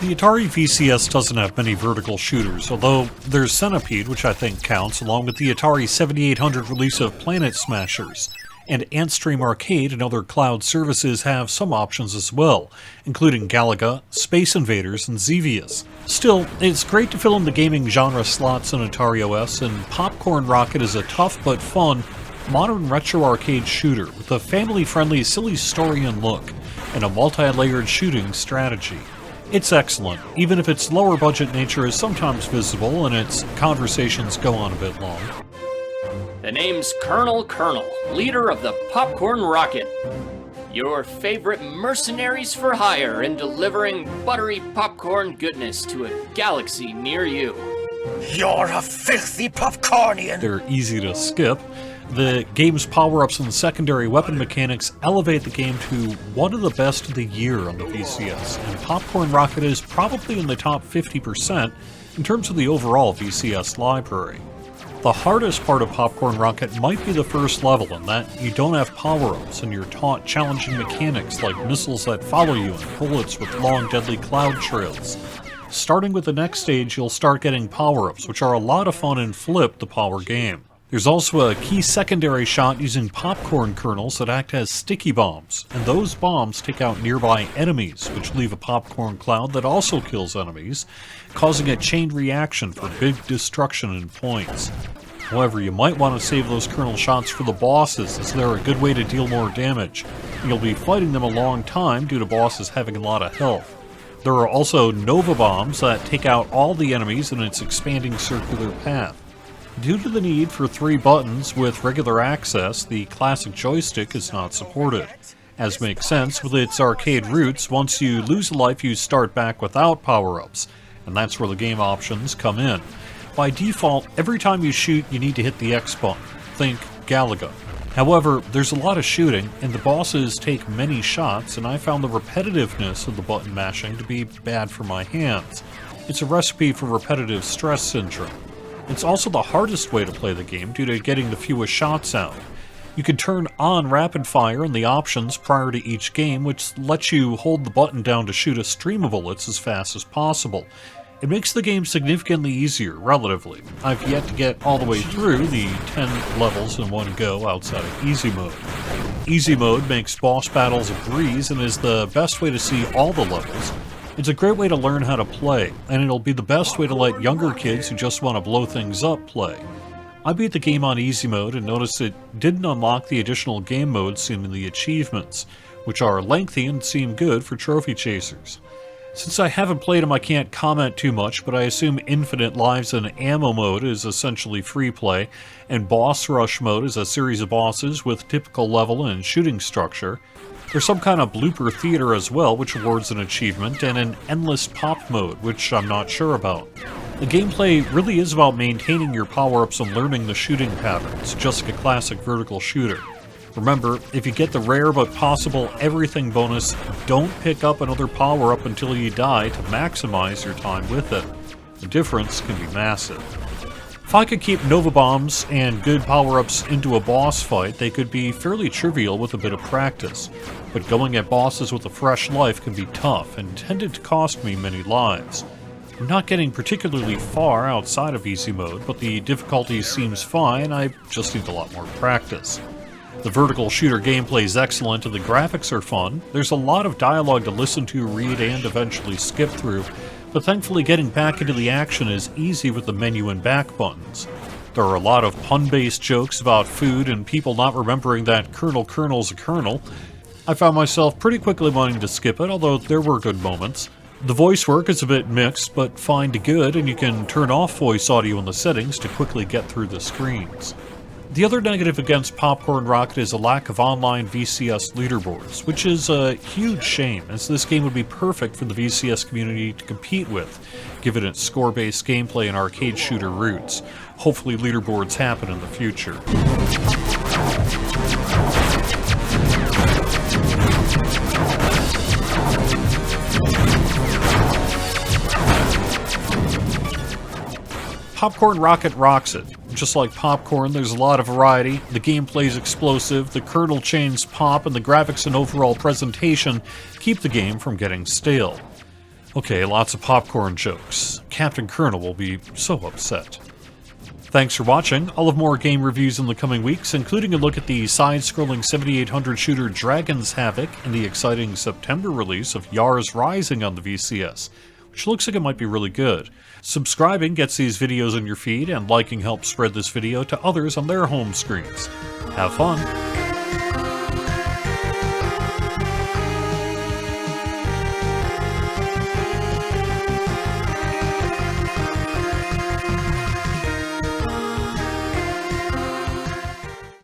The Atari VCS doesn't have many vertical shooters, although there's Centipede, which I think counts, along with the Atari 7800 release of Planet Smashers. And Antstream Arcade and other cloud services have some options as well, including Galaga, Space Invaders, and Xevious. Still, it's great to fill in the gaming genre slots in Atari OS, and Popcorn Rocket is a tough but fun, modern retro arcade shooter with a family-friendly, silly story and look, and a multi-layered shooting strategy. It's excellent, even if its lower budget nature is sometimes visible and its conversations go on a bit long. The name's Colonel, leader of the Popcorn Rocket. Your favorite mercenaries for hire in delivering buttery popcorn goodness to a galaxy near you. You're a filthy popcornian! They're easy to skip. The game's power-ups and secondary weapon mechanics elevate the game to one of the best of the year on the VCS, and Popcorn Rocket is probably in the top 50% in terms of the overall VCS library. The hardest part of Popcorn Rocket might be the first level, in that you don't have power-ups and you're taught challenging mechanics like missiles that follow you and bullets with long deadly cloud trails. Starting with the next stage, you'll start getting power-ups, which are a lot of fun and flip the power game. There's also a key secondary shot using popcorn kernels that act as sticky bombs, and those bombs take out nearby enemies, which leave a popcorn cloud that also kills enemies, causing a chain reaction for big destruction and points. However, you might want to save those kernel shots for the bosses, as they're a good way to deal more damage. You'll be fighting them a long time due to bosses having a lot of health. There are also Nova bombs that take out all the enemies in its expanding circular path. Due to the need for 3 buttons with regular access, the classic joystick is not supported. As makes sense with its arcade roots, once you lose a life you start back without power-ups, and that's where the game options come in. By default, every time you shoot you need to hit the X button. Think Galaga. However, there's a lot of shooting, and the bosses take many shots, and I found the repetitiveness of the button mashing to be bad for my hands. It's a recipe for repetitive stress syndrome. It's also the hardest way to play the game due to getting the fewest shots out. You can turn on rapid fire in the options prior to each game, which lets you hold the button down to shoot a stream of bullets as fast as possible. It makes the game significantly easier, relatively. I've yet to get all the way through the 10 levels in one go outside of Easy Mode. Easy Mode makes boss battles a breeze and is the best way to see all the levels. It's a great way to learn how to play, and it'll be the best way to let younger kids who just want to blow things up play. I beat the game on Easy Mode and noticed it didn't unlock the additional game modes in the achievements, which are lengthy and seem good for trophy chasers. Since I haven't played them, I can't comment too much, but I assume Infinite Lives and Ammo Mode is essentially free play, and Boss Rush Mode is a series of bosses with typical level and shooting structure. There's some kind of blooper theater as well, which awards an achievement, and an endless pop mode, which I'm not sure about. The gameplay really is about maintaining your power-ups and learning the shooting patterns, just like a classic vertical shooter. Remember, if you get the rare but possible everything bonus, don't pick up another power-up until you die to maximize your time with it. The difference can be massive. If I could keep Nova Bombs and good power-ups into a boss fight, they could be fairly trivial with a bit of practice. But going at bosses with a fresh life can be tough, and tended to cost me many lives. I'm not getting particularly far outside of Easy Mode, but the difficulty seems fine, I just need a lot more practice. The vertical shooter gameplay is excellent and the graphics are fun. There's a lot of dialogue to listen to, read, and eventually skip through, but thankfully getting back into the action is easy with the menu and back buttons. There are a lot of pun-based jokes about food and people not remembering that Colonel's a Colonel. I found myself pretty quickly wanting to skip it, although there were good moments. The voice work is a bit mixed, but fine to good, and you can turn off voice audio in the settings to quickly get through the screens. The other negative against Popcorn Rocket is a lack of online VCS leaderboards, which is a huge shame, as this game would be perfect for the VCS community to compete with, given its score-based gameplay and arcade shooter roots. Hopefully leaderboards happen in the future. Popcorn Rocket rocks it. Just like Popcorn, there's a lot of variety, the gameplay's explosive, the kernel chains pop, and the graphics and overall presentation keep the game from getting stale. Okay, lots of popcorn jokes. Captain Colonel will be so upset. Thanks for watching. I'll have more game reviews in the coming weeks, including a look at the side-scrolling 7800 shooter Dragon's Havoc and the exciting September release of Yars Rising on the VCS, which looks like it might be really good. Subscribing gets these videos in your feed, and liking helps spread this video to others on their home screens. Have fun!